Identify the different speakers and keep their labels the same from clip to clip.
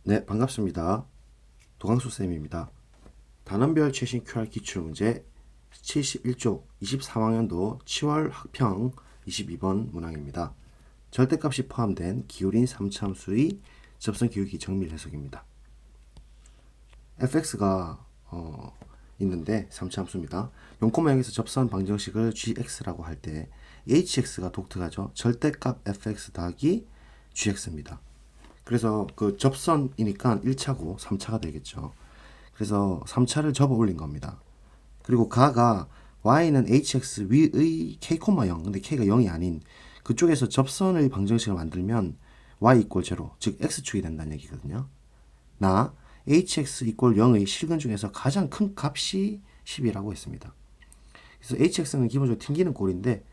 Speaker 1: 네, 반갑습니다. 도강수 쌤입니다. 단원별 최신 QR 기출문제 71쪽 23학년도 10월 학평 22번 문항입니다. 절대값이 포함된 기울인 3차함수의 접선 기울기 정밀 해석입니다. fx가 있는데 3차함수입니다. 0,0에서 접선 방정식을 gx라고 할 때 hx가 독특하죠. 절대값 fx 더하기 gx입니다. 그래서 그 접선이니까 1차고 3차가 되겠죠. 그래서 3차를 접어 올린 겁니다. 그리고 가가 y는 hx 위의 k,0 근데 k가 0이 아닌 그쪽에서 접선의 방정식을 만들면 y 이퀄 제로, 즉 x축이 된다는 얘기거든요. 나 hx 이퀄 0의 실근 중에서 가장 큰 값이 10이라고 했습니다. 그래서 hx는 기본적으로 튕기는 꼴인데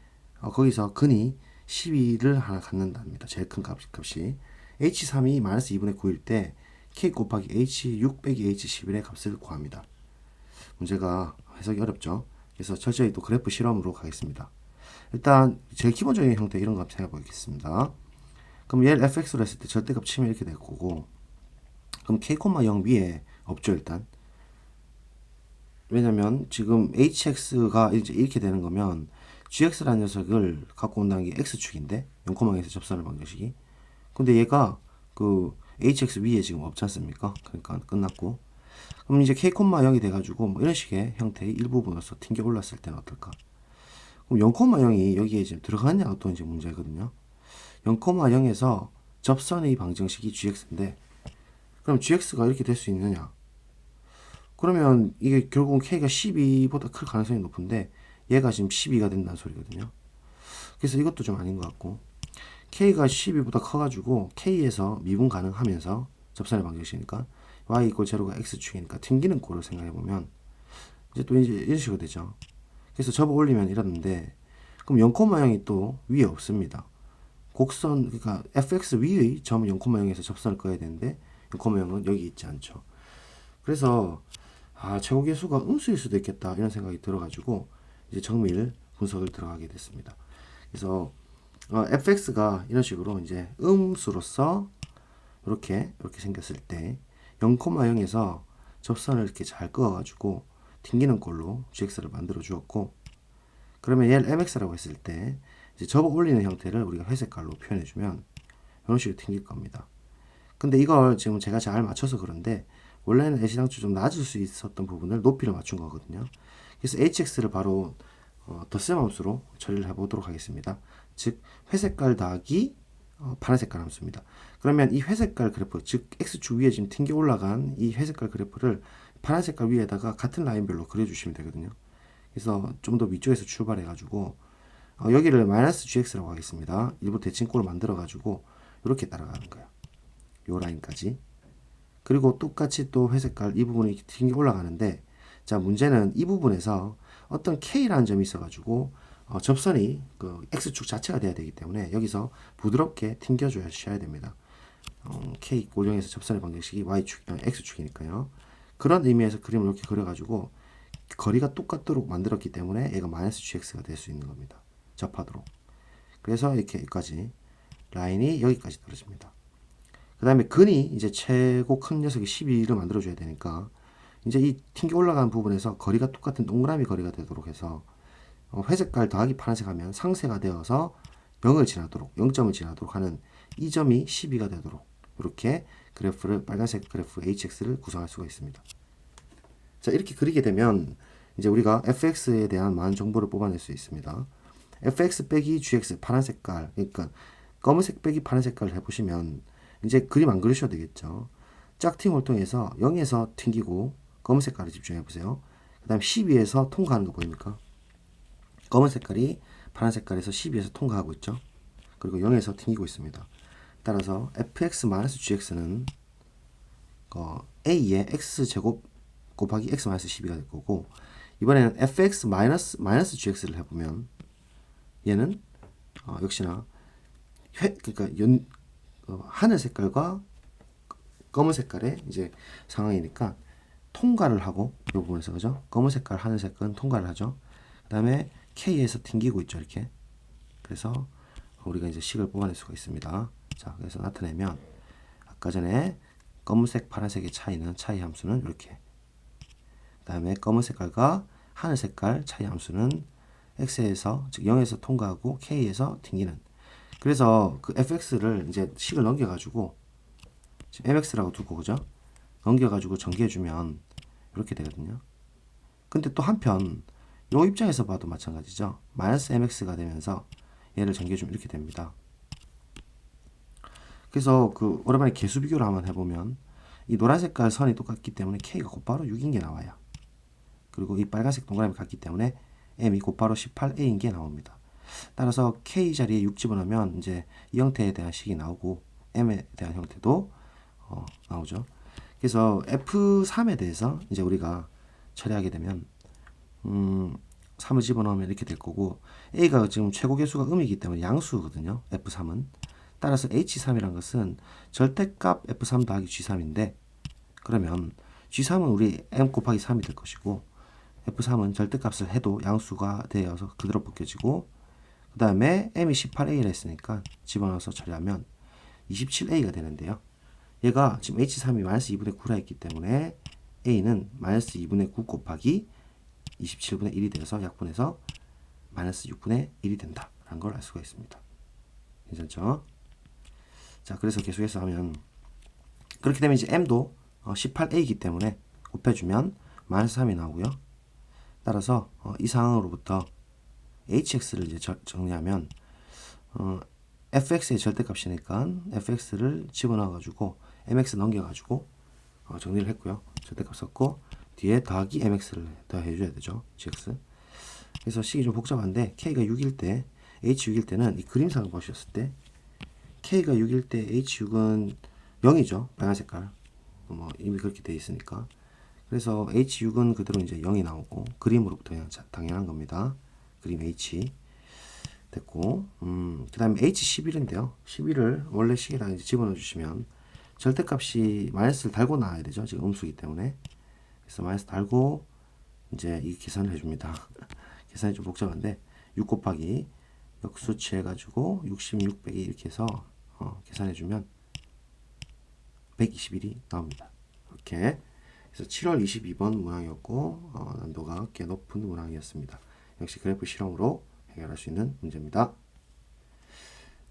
Speaker 1: 거기서 근이 12를 하나 갖는답니다. 제일 큰 값이 h3이 마이너스 2분의 9일 때 k 곱하기 h6 빼기 h11의 값을 구합니다. 문제가 해석이 어렵죠. 그래서 철저히 또 그래프 실험으로 가겠습니다. 일단 제일 기본적인 형태 이런 거 한번 생각해 보겠습니다. 그럼 얘를 fx로 했을 때 절대값 치면 이렇게 될 거고, 그럼 k,0 위에 없죠 일단. 왜냐면 지금 hx가 이제 이렇게 되는 거면 gx라는 녀석을 갖고 온다는 게 x축인데 0,0에서 접선을 방정식이. 근데 얘가 그 hx 위에 지금 없지 않습니까? 그러니까 끝났고. 그럼 이제 k,0이 돼가지고 뭐 이런 식의 형태의 일부분으로서 튕겨 올랐을 때는 어떨까? 그럼 0,0이 여기에 지금 들어가느냐가 또 이제 문제거든요. 0,0에서 접선의 방정식이 gx인데, 그럼 gx가 이렇게 될 수 있느냐? 그러면 이게 결국은 k가 12보다 클 가능성이 높은데 얘가 지금 12가 된다는 소리거든요. 그래서 이것도 좀 아닌 것 같고, k가 12보다 커가지고 k에서 미분 가능하면서 접선의 방정식이니까 y 이퀄 제로가 x축이니까 튕기는 꼴을 생각해보면 이제 또 이제 이런 식으로 되죠. 그래서 접어 올리면 이러는데, 그럼 0,0이 또 위에 없습니다. 곡선, 그러니까 fx 위의 점 0,0에서 접선을 꺼야 되는데 0,0은 여기 있지 않죠. 그래서 최고계수가 음수일 수도 있겠다 이런 생각이 들어가지고 이제 정밀 분석을 들어가게 됐습니다. 그래서 fx가 이런 식으로 이제 음수로서 이렇게 생겼을 때 0,0에서 접선을 이렇게 잘 그어가지고 튕기는 꼴로 gx를 만들어 주었고, 그러면 얘를 mx라고 했을 때 이제 접어 올리는 형태를 우리가 회색깔로 표현해 주면 이런 식으로 튕길 겁니다. 근데 이걸 지금 제가 잘 맞춰서 그런데 원래는 애시당초 좀 낮을 수 있었던 부분을 높이를 맞춘 거거든요. 그래서 hx를 바로 덧셈 함수로 처리를 해보도록 하겠습니다. 즉 회색깔 더하기 파란색깔 함수입니다. 그러면 이 회색깔 그래프, 즉 x축 위에 지금 튕겨 올라간 이 회색깔 그래프를 파란색깔 위에다가 같은 라인별로 그려주시면 되거든요. 그래서 좀 더 위쪽에서 출발해가지고 여기를 마이너스 gx라고 하겠습니다. 일부 대칭꼴을 만들어가지고 이렇게 따라가는 거예요. 요 라인까지. 그리고 똑같이 또 회색깔 이 부분이 튕겨 올라가는데, 자 문제는 이 부분에서 어떤 k라는 점이 있어가지고 접선이 그 x축 자체가 돼야 되기 때문에 여기서 부드럽게 튕겨줘야 됩니다. k 고정에서 접선의 방정식이 y축, x축이니까요. 그런 의미에서 그림을 이렇게 그려가지고 거리가 똑같도록 만들었기 때문에 얘가 마이너스 gx가 될 수 있는 겁니다. 접하도록. 그래서 이렇게 여기까지 라인이 여기까지 떨어집니다. 그 다음에 근이 이제 최고 큰 녀석이 12를 만들어줘야 되니까 이제 이 튕겨 올라가는 부분에서 거리가 똑같은 동그라미 거리가 되도록 해서 회색깔 더하기 파란색 하면 상세가 되어서 0을 지나도록 0점을 지나도록 하는 이 점이 12가 되도록 이렇게 그래프를 빨간색 그래프 hx를 구성할 수가 있습니다. 자 이렇게 그리게 되면 이제 우리가 fx에 대한 많은 정보를 뽑아낼 수 있습니다. fx 빼기 gx 파란 색깔, 그러니까 검은색 빼기 파란 색깔을 해보시면 이제 그림 안 그리셔도 되겠죠. 짝팅을 통해서 0에서 튕기고 검은 색깔에 집중해 보세요. 그 다음 12에서 통과하는 거 보입니까? 검은 색깔이 파란 색깔에서 12에서 통과하고 있죠. 그리고 0에서 튕기고 있습니다. 따라서 fx-gx는 a의 x제곱 곱하기 x-12가 될 거고, 이번에는 fx-gx를 해보면 얘는 역시나 그러니까 하늘 색깔과 검은 색깔의 이제 상황이니까 통과를 하고 이 부분에서 그죠? 검은 색깔, 하늘 색깔은 통과를 하죠. 그다음에 K에서 튕기고 있죠 이렇게. 그래서 우리가 이제 식을 뽑아낼 수가 있습니다. 자, 그래서 나타내면 아까 전에 검은색, 파란색의 차이 함수는 이렇게. 그 다음에 검은 색깔과 하늘 색깔 차이 함수는 x에서 즉 0에서 통과하고 k에서 튕기는. 그래서 그 fx를 이제 식을 넘겨가지고 지금 mx라고 두고 그죠? 넘겨가지고 전개해주면 이렇게 되거든요. 근데 또 한편 요 입장에서 봐도 마찬가지죠. 마이너스 mx가 되면서 얘를 전개해주면 이렇게 됩니다. 그래서 그 오랜만에 개수 비교를 한번 해보면 이 노란 색깔 선이 똑같기 때문에 k가 곧바로 6인 게 나와요. 그리고 이 빨간색 동그라미 같기 때문에 m이 곧바로 18a인 게 나옵니다. 따라서 k 자리에 6 집어넣으면 이제 이 형태에 대한 식이 나오고 m에 대한 형태도 나오죠. 그래서 F3에 대해서 이제 우리가 처리하게 되면 3을 집어넣으면 이렇게 될 거고 A가 지금 최고 개수가 음이기 때문에 양수거든요. F3은. 따라서 H3이란 것은 절대값 F3 더하기 G3인데 그러면 G3은 우리 M 곱하기 3이 될 것이고 F3은 절대값을 해도 양수가 되어서 그대로 벗겨지고 그 다음에 M이 18A를 했으니까 집어넣어서 처리하면 27A가 되는데요. 얘가 지금 H3이 마이너스 2분의 9라 했기 때문에 A는 마이너스 2분의 9 곱하기 27분의 1이 되어서 약분해서 마이너스 6분의 1이 된다 라는 걸 알 수가 있습니다. 괜찮죠? 자, 그래서 계속해서 하면 그렇게 되면 이제 M도 18A이기 때문에 곱해주면 마이너스 3이 나오고요. 따라서 이 상황으로부터 HX를 이제 정리하면 fx의 절대값이니까 fx를 집어넣어가지고 mx 넘겨가지고 정리를 했고요. 절대값 썼고 뒤에 더하기 mx를 더해줘야 되죠. gx. 그래서 식이 좀 복잡한데 k가 6일 때 h 6일 때는 이 그림상을 보셨을 때 k가 6일 때 h6은 0이죠. 빨간 색깔. 뭐 이미 그렇게 돼 있으니까. 그래서 h6은 그대로 이제 0이 나오고 그림으로부터 그냥 당연한 겁니다. 그림 h 됐고, 그 다음에 H11인데요. 11을 원래 식에다가 이제 집어넣어 주시면 절대값이 마이너스를 달고 나와야 되죠. 지금 음수기 때문에. 그래서 마이너스 달고 이제 이 계산을 해줍니다. 계산이 좀 복잡한데 6 곱하기 역수치 해가지고 66 빼기 이렇게 해서 계산해주면 121이 나옵니다. 이렇게. 그래서 7월 22번 문항이었고 난도가 꽤 높은 문항이었습니다. 역시 그래프 실험으로 해결할 수 있는 문제입니다.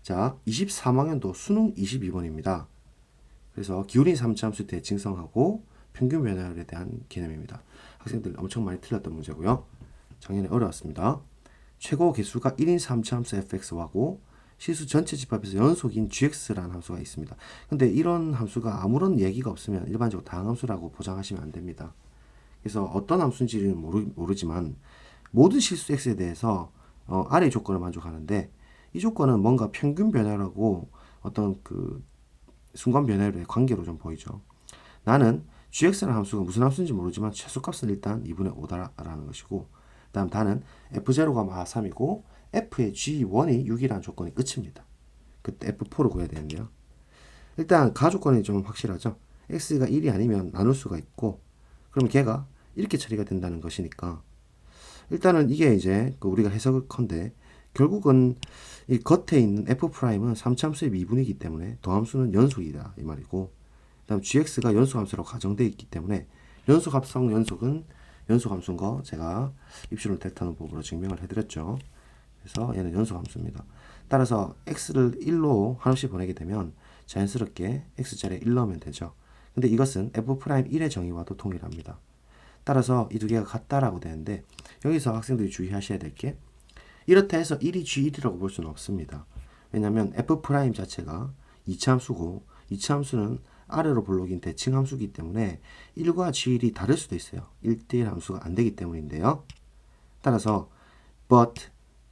Speaker 1: 자, 23학년도 수능 22번입니다. 그래서 기울인 3차함수 대칭성하고 평균 변화율에 대한 개념입니다. 학생들 엄청 많이 틀렸던 문제고요. 작년에 어려웠습니다. 최고 개수가 1인 3차함수 fx하고 실수 전체 집합에서 연속인 gx라는 함수가 있습니다. 근데 이런 함수가 아무런 얘기가 없으면 일반적으로 다항함수라고 보장하시면 안 됩니다. 그래서 어떤 함수인지는 모르지만 모든 실수 x에 대해서 아래 조건을 만족하는데 이 조건은 뭔가 평균 변화라고 어떤 그 순간 변화율의 관계로 좀 보이죠. 나는 gx라는 함수가 무슨 함수인지 모르지만 최소값은 일단 2분의 5다라는 것이고 그 다음 다는 f0가 마 3이고 f의 g1이 6이라는 조건이 끝입니다. 그때 f4를 구해야 되는데요. 일단 가조건이 좀 확실하죠. x가 1이 아니면 나눌 수가 있고 그럼 걔가 이렇게 처리가 된다는 것이니까 일단은 이게 이제 우리가 해석컨대 결국은 이 겉에 있는 f'은 3차함수의 미분이기 때문에 더함수는 연속이다 이 말이고 그 다음 gx가 연속함수라고 가정되어 있기 때문에 연속합성 연속은 연속함수인 거 제가 입시론 델타 법으로 증명을 해드렸죠. 그래서 얘는 연속함수입니다. 따라서 x를 1로 한없이 보내게 되면 자연스럽게 x자리에 1 넣으면 되죠. 근데 이것은 f'1의 정의와도 동일합니다. 따라서 이 두 개가 같다라고 되는데 여기서 학생들이 주의하셔야 될 게 이렇다 해서 1이 G1이라고 볼 수는 없습니다. 왜냐하면 f' 자체가 2차함수고 2차함수는 아래로 볼록인 대칭함수이기 때문에 1과 G1이 다를 수도 있어요. 1대1 함수가 안 되기 때문인데요. 따라서 but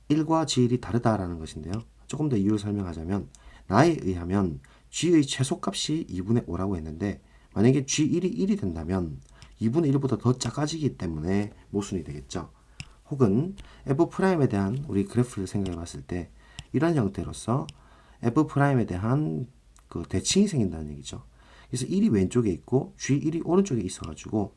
Speaker 1: 1과 G1이 다르다라는 것인데요. 조금 더 이유를 설명하자면 나에 의하면 G의 최소값이 2분의 5라고 했는데 만약에 G1이 1이 된다면 2분의 1보다 더 작아지기 때문에 모순이 되겠죠. 혹은 F'에 대한 우리 그래프를 생각해 봤을 때 이런 형태로서 F'에 대한 그 대칭이 생긴다는 얘기죠. 그래서 1이 왼쪽에 있고 G1이 오른쪽에 있어가지고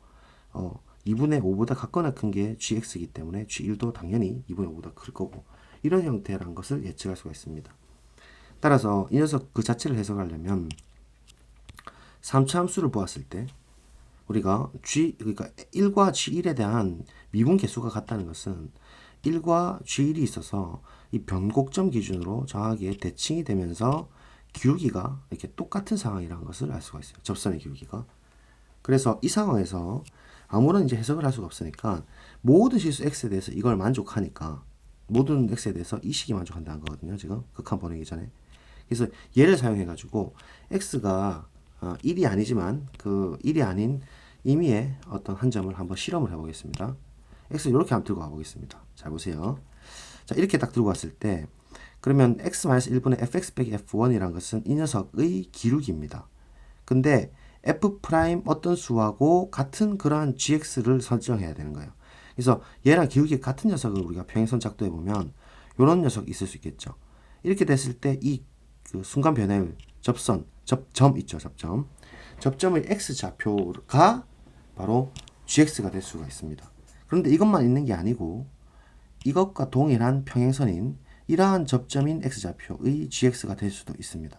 Speaker 1: 2분의 5보다 같거나 큰 게 GX이기 때문에 G1도 당연히 2분의 5보다 클 거고 이런 형태라는 것을 예측할 수가 있습니다. 따라서 이 녀석 그 자체를 해석하려면 3차 함수를 보았을 때 우리가 그러니까 1과 G1에 대한 미분 개수가 같다는 것은 1과 G1이 있어서 이 변곡점 기준으로 정확하게 대칭이 되면서 기울기가 이렇게 똑같은 상황이라는 것을 알 수가 있어요. 접선의 기울기가. 그래서 이 상황에서 아무런 이제 해석을 할 수가 없으니까 모든 실수 x에 대해서 이걸 만족하니까 모든 x에 대해서 이 식이 만족한다는 거거든요. 지금 극한 보내기 전에. 그래서 얘를 사용해 가지고 x가 1이 아니지만 그 1이 아닌 임의의 어떤 한 점을 한번 실험을 해 보겠습니다. x 이렇게 한번 들고 가 보겠습니다. 잘 보세요. 자, 이렇게 딱 들고 왔을 때 그러면 x-1분의 fx 빼기 f1이란 것은 이 녀석의 기울기입니다. 근데 f' 어떤 수하고 같은 그러한 gx를 설정해야 되는 거예요. 그래서 얘랑 기울기 같은 녀석을 우리가 평행선 작도해 보면 이런 녀석이 있을 수 있겠죠. 이렇게 됐을 때 이 그 순간 변화율 접선 접점 있죠. 접점의 x 좌표가 바로 gx가 될 수가 있습니다. 그런데 이것만 있는 게 아니고 이것과 동일한 평행선인 이러한 접점인 x좌표의 gx가 될 수도 있습니다.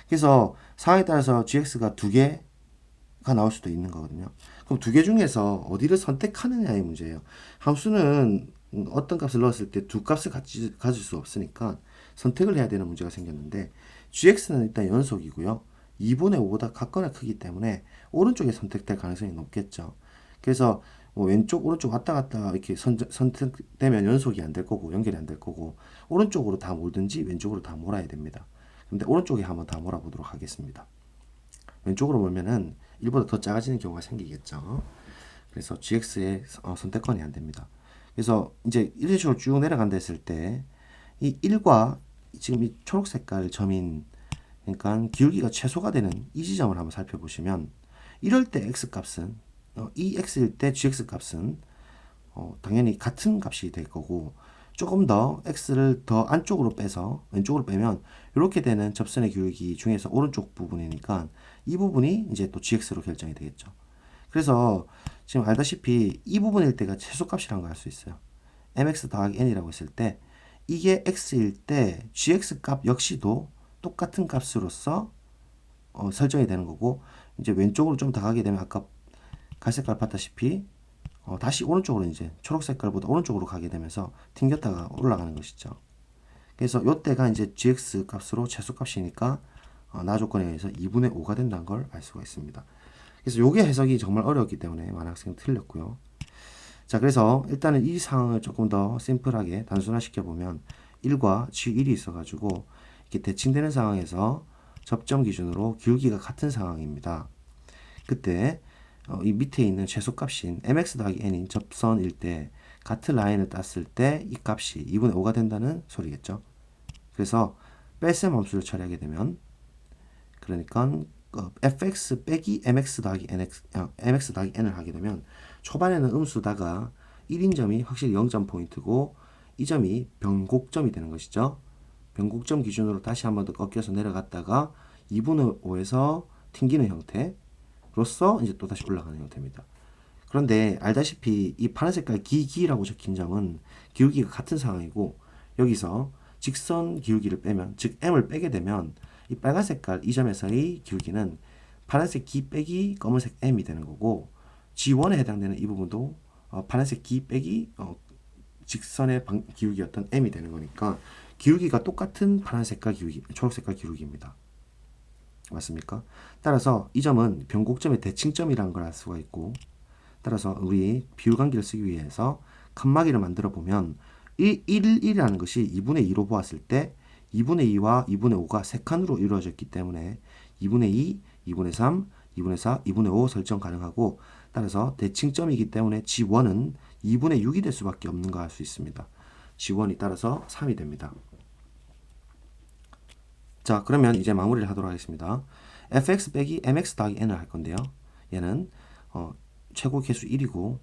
Speaker 1: 그래서 상황에 따라서 gx가 두 개가 나올 수도 있는 거거든요. 그럼 두 개 중에서 어디를 선택하느냐의 문제예요. 함수는 어떤 값을 넣었을 때 두 값을 가질 수 없으니까 선택을 해야 되는 문제가 생겼는데 gx는 일단 연속이고요. 2분의 5보다 같거나 크기 때문에 오른쪽에 선택될 가능성이 높겠죠. 그래서 뭐 왼쪽 오른쪽 왔다 갔다 이렇게 선택되면 연속이 안 될 거고 연결이 안 될 거고 오른쪽으로 다 몰든지 왼쪽으로 다 몰아야 됩니다. 근데 오른쪽에 한번 다 몰아보도록 하겠습니다. 왼쪽으로 몰면은 1보다 더 작아지는 경우가 생기겠죠. 그래서 gx의 선택권이 안 됩니다. 그래서 이제 이런 식으로 쭉 내려간다 했을 때 이 1과 지금 이 초록 색깔 점인 그러니까 기울기가 최소가 되는 이 지점을 한번 살펴보시면 이럴 때 x 값은 이 x일 때 gx 값은 당연히 같은 값이 될 거고 조금 더 x를 더 안쪽으로 빼서 왼쪽으로 빼면 이렇게 되는 접선의 기울기 중에서 오른쪽 부분이니까 이 부분이 이제 또 gx로 결정이 되겠죠. 그래서 지금 알다시피 이 부분일 때가 최소값이라는 걸 알 수 있어요. mx 더하기 n이라고 했을 때 이게 x일 때 gx 값 역시도 똑같은 값으로서 설정이 되는 거고 이제 왼쪽으로 좀 더 가게 되면 아까 갈색깔 봤다시피 다시 오른쪽으로 이제 초록 색깔보다 오른쪽으로 가게 되면서 튕겼다가 올라가는 것이죠. 그래서 이때가 이제 gx 값으로 최소값이니까 나 조건에 의해서 2분의 5가 된다는 걸 알 수가 있습니다. 그래서 요게 해석이 정말 어려웠기 때문에 많은 학생이 틀렸고요. 자, 그래서 일단은 이 상황을 조금 더 심플하게 단순화시켜 보면 1과 G1이 있어가지고 이렇게 대칭되는 상황에서 접점 기준으로 기울기가 같은 상황입니다. 그때 이 밑에 있는 최소값인 mx 더하기 n인 접선일 때 같은 라인을 땄을 때 이 값이 2분의 5가 된다는 소리겠죠. 그래서 뺄셈 함수를 처리하게 되면 그러니까 fx 빼기 mx 더하기 n을 하게 되면 초반에는 음수다가 1인 점이 확실히 0점 포인트고 이 점이 변곡점이 되는 것이죠. 변곡점 기준으로 다시 한 번 더 꺾여서 내려갔다가 2분의 5에서 튕기는 형태로서 이제 또 다시 올라가는 형태입니다. 그런데 알다시피 이 파란 색깔 기라고 적힌 점은 기울기가 같은 상황이고 여기서 직선 기울기를 빼면 즉 m을 빼게 되면 이 빨간 색깔 이 점에서의 기울기는 파란색 기 빼기 검은색 m이 되는 거고 G1에 해당되는 이 부분도 파란색 기 빼기 직선의 기울기였던 m이 되는 거니까 기울기가 똑같은 파란 색깔 기울기, 초록 색깔 기울기입니다. 맞습니까? 따라서 이 점은 변곡점의 대칭점이라는 걸 알 수가 있고 따라서 우리 비율관계를 쓰기 위해서 칸막이를 만들어 보면 1이라는 것이 2분의 2로 보았을 때 2분의 2와 2분의 5가 세 칸으로 이루어졌기 때문에 2분의 2, 2분의 3, 2분의 4, 2분의 5 설정 가능하고 따라서 대칭점이기 때문에 G1은 2분의 6이 될 수밖에 없는 거 알 수 있습니다. G1이 따라서 3이 됩니다. 자, 그러면 이제 마무리를 하도록 하겠습니다. fx 빼기 mx 더하기 n을 할 건데요. 얘는 최고 개수 1이고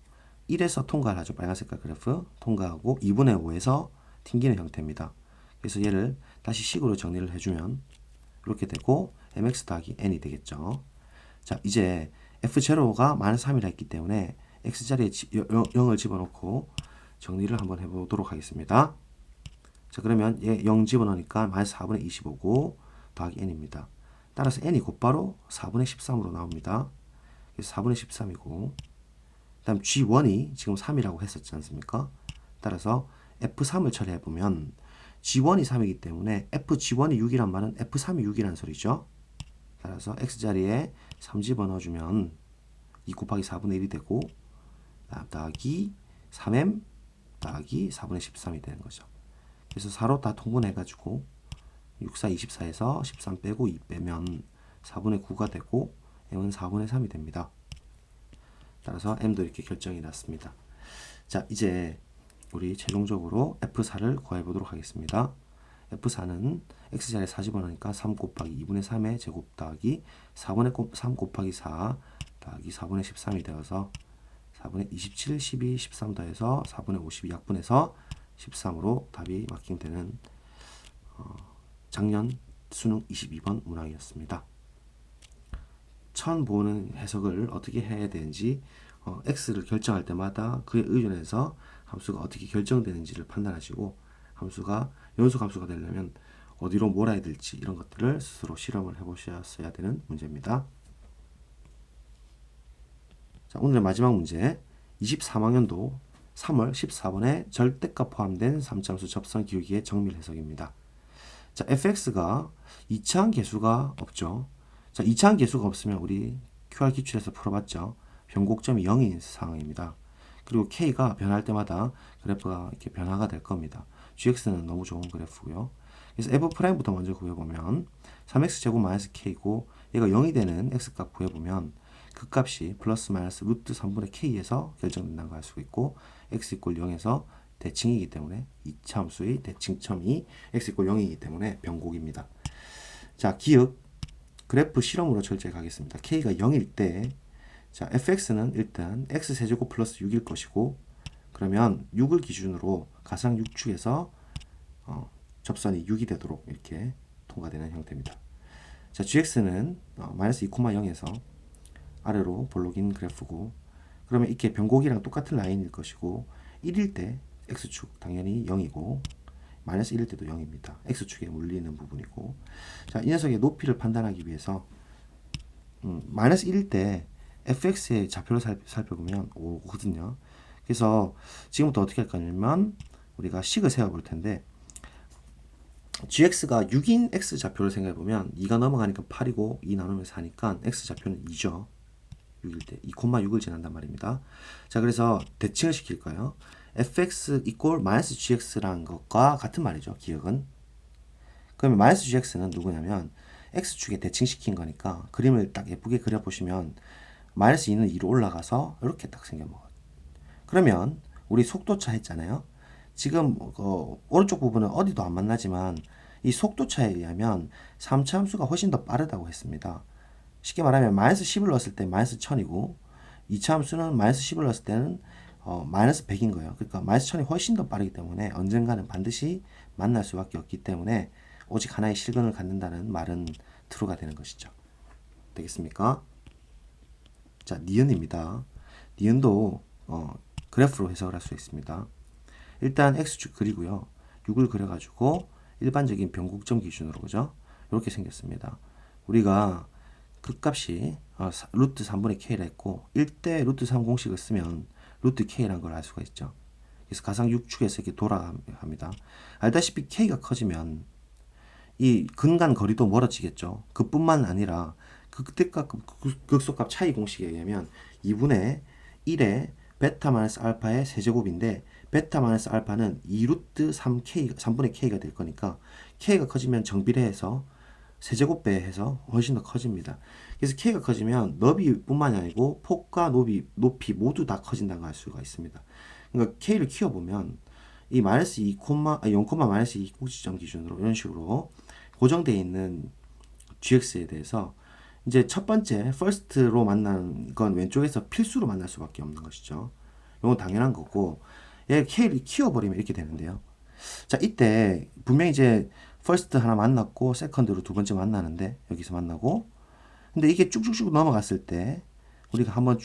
Speaker 1: 1에서 통과를 하죠. 빨간 색깔 그래프 통과하고 2분의 5에서 튕기는 형태입니다. 그래서 얘를 다시 식으로 정리를 해주면 이렇게 되고 mx 더하기 n이 되겠죠. 자, 이제 f0가 마이너스 3이라 했기 때문에 x자리에 0을 집어넣고 정리를 한번 해보도록 하겠습니다. 자, 그러면 얘 0 집어넣으니까 마이너스 4분의 25고 더하기 n입니다. 따라서 n이 곧바로 4분의 13으로 나옵니다. 그래서 4분의 13이고 다음 G1이 지금 3이라고 했었지 않습니까? 따라서 F3을 처리해보면 G1이 3이기 때문에 FG1이 6이란 말은 F3이 6이란 소리죠. 따라서 X자리에 3 집어넣어주면 2 곱하기 4분의 1이 되고 더하기 3M 더하기 4분의 13이 되는 거죠. 그래서 4로 다 통분해가지고 6, 4, 24에서 13 빼고 2 빼면 4분의 9가 되고 M은 4분의 3이 됩니다. 따라서 M도 이렇게 결정이 났습니다. 자, 이제 우리 최종적으로 F4를 구해보도록 하겠습니다. F4는 X자리에 4 집어넣으니까 3 곱하기 2분의 3의 제곱 더하기 4분의 3 곱하기 4 더하기 4분의 13이 되어서 4분의 27, 12, 13 더해서 4분의 52 약분해서 13으로 답이 맞게되는 작년 수능 22번 문항이었습니다. 처음 보는 해석을 어떻게 해야 되는지 x를 결정할 때마다 그에 의존해서 함수가 어떻게 결정되는지를 판단하시고 함수가 연속함수가 되려면 어디로 몰아야 될지 이런 것들을 스스로 실험을 해보셨어야 되는 문제입니다. 자, 오늘의 마지막 문제 23학년도 3월 14번에 절대값 포함된 3차함수 접선 기울기의 정밀 해석입니다. 자, fx가 2차항 계수가 없죠. 자, 2차항 계수가 없으면 우리 QR 기출에서 풀어봤죠. 변곡점이 0인 상황입니다. 그리고 k가 변할 때마다 그래프가 이렇게 변화가 될 겁니다. gx는 너무 좋은 그래프고요. 그래서 f'부터 먼저 구해보면 3x제곱 마이너스 k고 얘가 0이 되는 x값 구해보면 그 값이 플러스 마이너스 루트 3분의 k에서 결정된다는 걸 알 수 있고 x 이꼴 0에서 대칭이기 때문에 2차 함수의 대칭점이 x 이꼴 0이기 때문에 변곡입니다. 자, 기억 그래프 실험으로 철저히 가겠습니다. k가 0일 때 자, fx는 일단 x세제곱 플러스 6일 것이고 그러면 6을 기준으로 가상 6축에서 접선이 6이 되도록 이렇게 통과되는 형태입니다. 자, gx는 마이너스 2,0에서 아래로 볼록인 그래프고 그러면 이렇게 변곡이랑 똑같은 라인일 것이고 1일 때 x축 당연히 0이고 마이너스 1일 때도 0입니다. x축에 물리는 부분이고 자, 이 녀석의 높이를 판단하기 위해서 마이너스 1일 때 fx의 좌표를 살펴보면 5거든요. 그래서 지금부터 어떻게 할 거냐면 우리가 식을 세워볼 텐데 gx가 6인 x 좌표를 생각해보면 2가 넘어가니까 8이고 2 나누면 4니까 x 좌표는 2죠. 6일 때 2,6을 지난단 말입니다. 자, 그래서 대칭을 시킬 거예요. fx 이꼴 마이너스 gx라는 것과 같은 말이죠. 기억은. 그러면 마이너스 gx는 누구냐면 x축에 대칭시킨 거니까 그림을 딱 예쁘게 그려보시면 마이너스 2는 2로 올라가서 이렇게 딱 생겨먹어요. 그러면 우리 속도차 했잖아요. 지금 오른쪽 부분은 어디도 안 만나지만 이 속도차에 의하면 3차 함수가 훨씬 더 빠르다고 했습니다. 쉽게 말하면 마이너스 10을 넣었을 때 마이너스 1000이고 2차 함수는 마이너스 10을 넣었을 때는 마이너스 100인 거예요. 그러니까 마이너스 1000이 훨씬 더 빠르기 때문에 언젠가는 반드시 만날 수밖에 없기 때문에 오직 하나의 실근을 갖는다는 말은 true가 되는 것이죠. 되겠습니까? 자, 니은입니다. 니은도 그래프로 해석을 할 수 있습니다. 일단 x축 그리고요. 6을 그려가지고 일반적인 변곡점 기준으로 그죠? 이렇게 생겼습니다. 우리가 그 값이 루트 3분의 k라 했고 1대 루트 3 공식을 쓰면 루트 k라는 걸 알 수가 있죠. 그래서 가상 6축에서 이렇게 돌아갑니다. 알다시피 k가 커지면 이 근간 거리도 멀어지겠죠. 그뿐만 아니라 극대값 극소값 차이 공식에 의하면 2분의 1의 베타 마이너스 알파의 세제곱인데 베타 마이너스 알파는 2루트 3분의 k가 될 거니까 k가 커지면 정비례해서 세제곱배해서 훨씬 더 커집니다. 그래서 k가 커지면 너비뿐만이 아니고 폭과 높이 모두 다 커진다는 걸 알 수가 있습니다. 그러니까 k를 키워보면 이 마이너스 2, 0, 마이너스 2 꼭지점 기준으로 이런 식으로 고정되어 있는 gx에 대해서 이제 첫 번째 first로 만나는 건 왼쪽에서 필수로 만날 수밖에 없는 것이죠. 이건 당연한 거고 얘 k를 키워버리면 이렇게 되는데요. 자, 이때 분명히 이제 first 하나 만났고 second로 두 번째 만나는데 여기서 만나고 근데 이게 쭉쭉쭉 넘어갔을 때 우리가 한번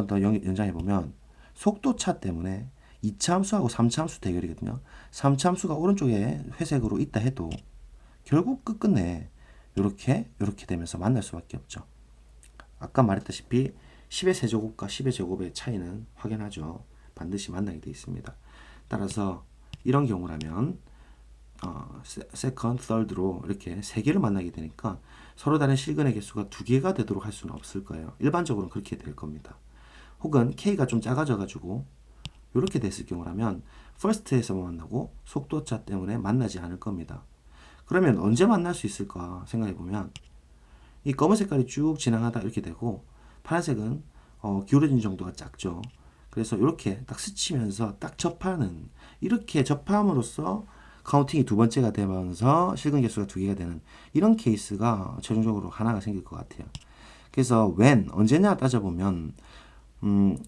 Speaker 1: 더 연장해 보면 속도차 때문에 2차 함수하고 3차 함수 대결이거든요. 3차 함수가 오른쪽에 회색으로 있다 해도 결국 끝끝내 요렇게 되면서 만날 수밖에 없죠. 아까 말했다시피 10의 세제곱과 10의 제곱의 차이는 확연하죠. 반드시 만나게 되어 있습니다. 따라서 이런 경우라면 세컨드, third로 이렇게 세 개를 만나게 되니까 서로 다른 실근의 개수가 두 개가 되도록 할 수는 없을 거예요. 일반적으로는 그렇게 될 겁니다. 혹은 k가 좀 작아져 가지고 이렇게 됐을 경우라면 first에서만 만나고 속도차 때문에 만나지 않을 겁니다. 그러면 언제 만날 수 있을까 생각해 보면 이 검은 색깔이 쭉 진행하다 이렇게 되고 파란색은 기울어진 정도가 작죠. 그래서 이렇게 딱 스치면서 딱 접하는 이렇게 접함으로써 카운팅이 두 번째가 되면서 실근 개수가 두 개가 되는 이런 케이스가 최종적으로 하나가 생길 것 같아요. 그래서 when 언제냐 따져보면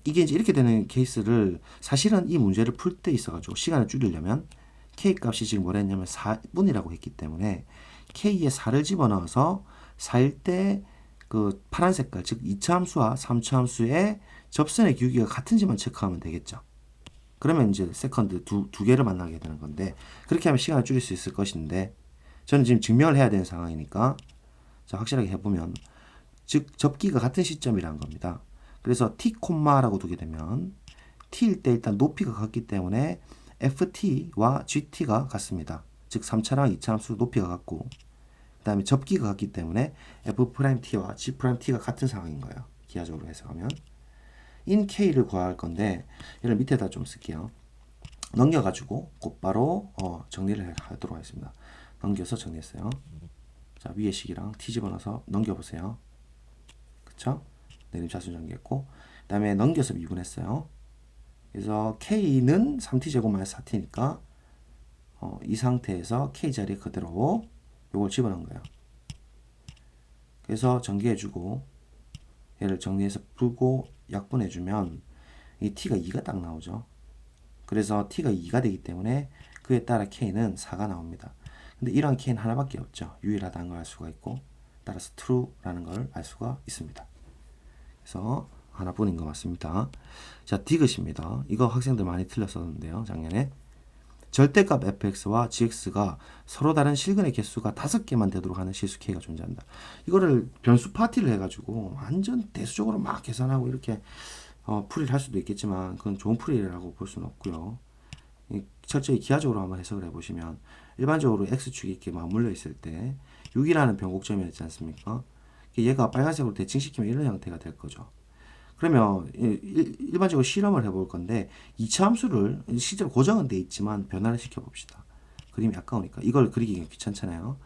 Speaker 1: 이게 이제 이렇게 되는 케이스를 사실은 이 문제를 풀 때 있어가지고 시간을 줄이려면 k 값이 지금 뭐라 했냐면 4분이라고 했기 때문에 k에 4를 집어넣어서 4일 때 그 파란 색깔 즉 2차 함수와 3차 함수의 접선의 기울기가 같은지만 체크하면 되겠죠. 그러면 이제 세컨드 두 개를 만나게 되는 건데 그렇게 하면 시간을 줄일 수 있을 것인데 저는 지금 증명을 해야 되는 상황이니까 자 확실하게 해보면 즉 접기가 같은 시점이라는 겁니다. 그래서 t 콤마라고 두게 되면 t일 때 일단 높이가 같기 때문에 ft와 gt가 같습니다. 즉 3차랑 2차 함수 높이가 같고 그 다음에 접기가 같기 때문에 f't와 g't가 같은 상황인 거예요. 기하적으로 해석하면 in k를 구할 건데 얘를 밑에다 좀 쓸게요. 넘겨가지고 곧바로 정리를 하도록 하겠습니다. 넘겨서 정리했어요. 자 위에 식이랑 t 집어넣어서 넘겨보세요. 그쵸? 내림차순 정리했고 그 다음에 넘겨서 미분했어요. 그래서 k는 3t제곱-4t니까 이 상태에서 k 자리에 그대로 요걸 집어넣은 거예요. 그래서 전개해주고 얘를 정리해서 풀고 약분해주면 이 t가 2가 딱 나오죠. 그래서 t가 2가 되기 때문에 그에 따라 k는 4가 나옵니다. 근데 이러한 k는 하나밖에 없죠. 유일하다는 걸 알 수가 있고 따라서 true라는 걸 알 수가 있습니다. 그래서 하나뿐인 것 같습니다. 자, 디귿입니다. 이거 학생들 많이 틀렸었는데요. 작년에. 절대값 fx와 gx가 서로 다른 실근의 개수가 5개만 되도록 하는 실수 k가 존재한다. 이거를 변수 파티를 해가지고 완전 대수적으로 막 계산하고 이렇게 풀이를 할 수도 있겠지만 그건 좋은 풀이라고 볼 수는 없고요. 철저히 기하적으로 한번 해석을 해보시면 일반적으로 x축이 이렇게 맞물려 있을 때 6이라는 변곡점이 있지 않습니까? 얘가 빨간색으로 대칭시키면 이런 형태가 될 거죠. 그러면 일반적으로 실험을 해볼 건데 2차 함수를 실제로 고정은 돼 있지만 변화를 시켜봅시다. 그림이 아까우니까 이걸 그리기가 귀찮잖아요.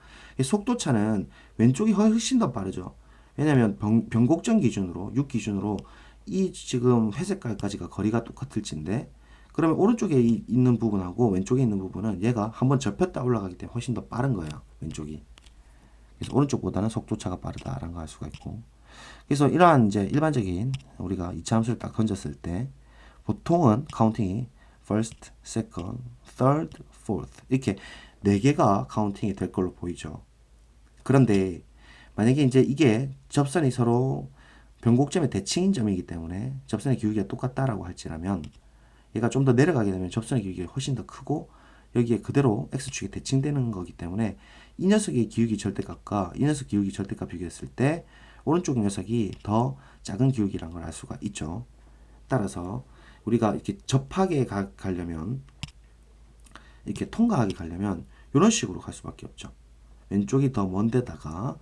Speaker 1: 속도차는 왼쪽이 훨씬 더 빠르죠. 왜냐하면 변곡점 기준으로 6 기준으로 이 지금 회색깔까지가 거리가 똑같을진데 그러면 오른쪽에 있는 부분하고 왼쪽에 있는 부분은 얘가 한번 접혔다 올라가기 때문에 훨씬 더 빠른 거예요. 왼쪽이. 그래서 오른쪽보다는 속도차가 빠르다라는 걸 알 수가 있고 그래서 이러한 이제 일반적인 우리가 2차 함수를 딱 던졌을 때 보통은 카운팅이 first, second, third, fourth 이렇게 4개가 카운팅이 될 걸로 보이죠. 그런데 만약에 이제 이게 접선이 서로 변곡점의 대칭인 점이기 때문에 접선의 기울기가 똑같다라고 할지라면 얘가 좀 더 내려가게 되면 접선의 기울기가 훨씬 더 크고 여기에 그대로 x축이 대칭되는 거기 때문에 이 녀석의 기울기 절대값과 이 녀석 기울기 절대값 비교했을 때 오른쪽 녀석이 더 작은 기울기라는 걸 알 수가 있죠. 따라서 우리가 이렇게 접하게 가려면 이렇게 통과하게 가려면 이런 식으로 갈 수밖에 없죠. 왼쪽이 더 먼 데다가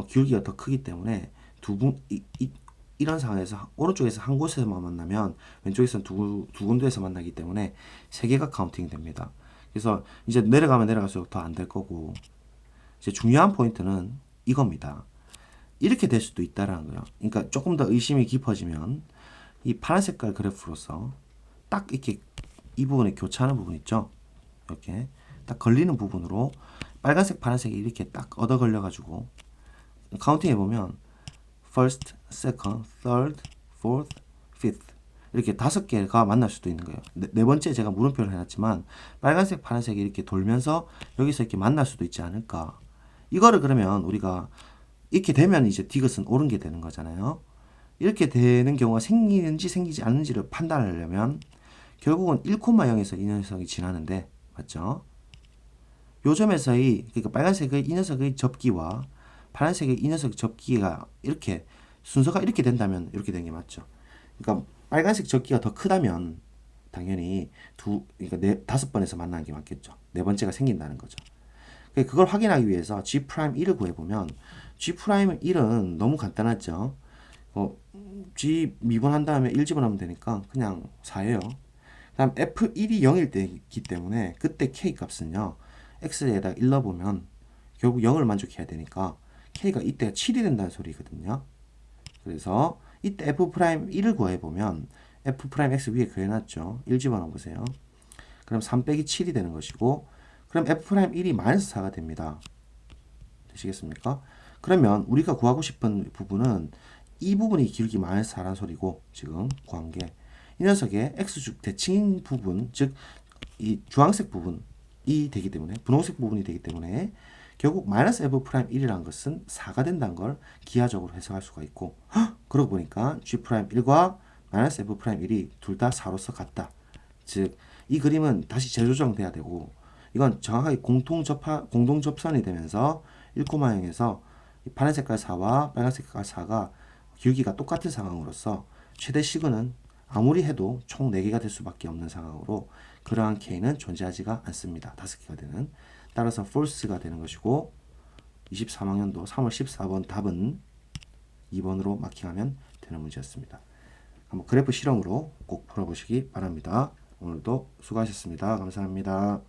Speaker 1: 기울기가 더 크기 때문에 이런 상황에서 오른쪽에서 한 곳에서만 만나면 왼쪽에서는 두 군데에서 만나기 때문에 3개가 카운팅이 됩니다. 그래서 이제 내려가면 내려갈수록 더 안 될 거고 이제 중요한 포인트는 이겁니다. 이렇게 될 수도 있다라는 거예요. 그러니까 조금 더 의심이 깊어지면 이 파란 색깔 그래프로서 딱 이렇게 이 부분에 교차하는 부분 있죠. 이렇게 딱 걸리는 부분으로 빨간색, 파란색이 이렇게 딱 얻어 걸려 가지고 카운팅 해보면 first, second, third, fourth, fifth 이렇게 5개가 만날 수도 있는 거예요. 네 번째 제가 물음표를 해놨지만 빨간색, 파란색이 이렇게 돌면서 여기서 이렇게 만날 수도 있지 않을까. 이거를 그러면 우리가 이렇게 되면 이제 디귿은 옳은 게 되는 거잖아요. 이렇게 되는 경우가 생기는지 생기지 않는지를 판단하려면 결국은 1,0에서 이 녀석이 지나는데 맞죠? 요 점에서의 그러니까 빨간색의 이 녀석의 접기와 파란색의 이 녀석 접기가 이렇게 순서가 이렇게 된다면 이렇게 되는 게 맞죠. 그러니까 빨간색 접기가 더 크다면 당연히 그러니까 다섯 번에서 만나는 게 맞겠죠. 네 번째가 생긴다는 거죠. 그걸 확인하기 위해서 G'1을 구해보면 G'1은 너무 간단하죠. G 미분한 다음에 1 집어넣으면 되니까 그냥 4예요. 다음 F1이 0일 때기 때문에 그때 K 값은요. X에다 1 넣어보면 결국 0을 만족해야 되니까 K가 이때가 7이 된다는 소리거든요. 그래서 이때 F'1을 구해보면 F'X 위에 그려놨죠. 1 집어넣어보세요. 그럼 3 빼기 7이 되는 것이고 그럼 F'1이 마이너스 4가 됩니다. 되시겠습니까? 그러면 우리가 구하고 싶은 부분은 이 부분이 기울기 마이너스 4라는 소리고 지금 구한 게 이 녀석의 X축 대칭 부분 즉 이 주황색 부분이 되기 때문에 분홍색 부분이 되기 때문에 결국 마이너스 F'1이라는 것은 4가 된다는 걸 기하적으로 해석할 수가 있고 그러고 보니까 G'1과 마이너스 F'1이 둘 다 4로서 같다. 즉 이 그림은 다시 재조정돼야 되고 이건 정확하게 공동접선이 되면서 1,0에서 파란 색깔 4와 빨간 색깔 4가 기울기가 똑같은 상황으로서 최대 시그는 아무리 해도 총 4개가 될 수밖에 없는 상황으로 그러한 K는 존재하지가 않습니다. 5개가 되는. 따라서 false가 되는 것이고 23학년도 3월 14번 답은 2번으로 마킹하면 되는 문제였습니다. 한번 그래프 실험으로 꼭 풀어보시기 바랍니다. 오늘도 수고하셨습니다. 감사합니다.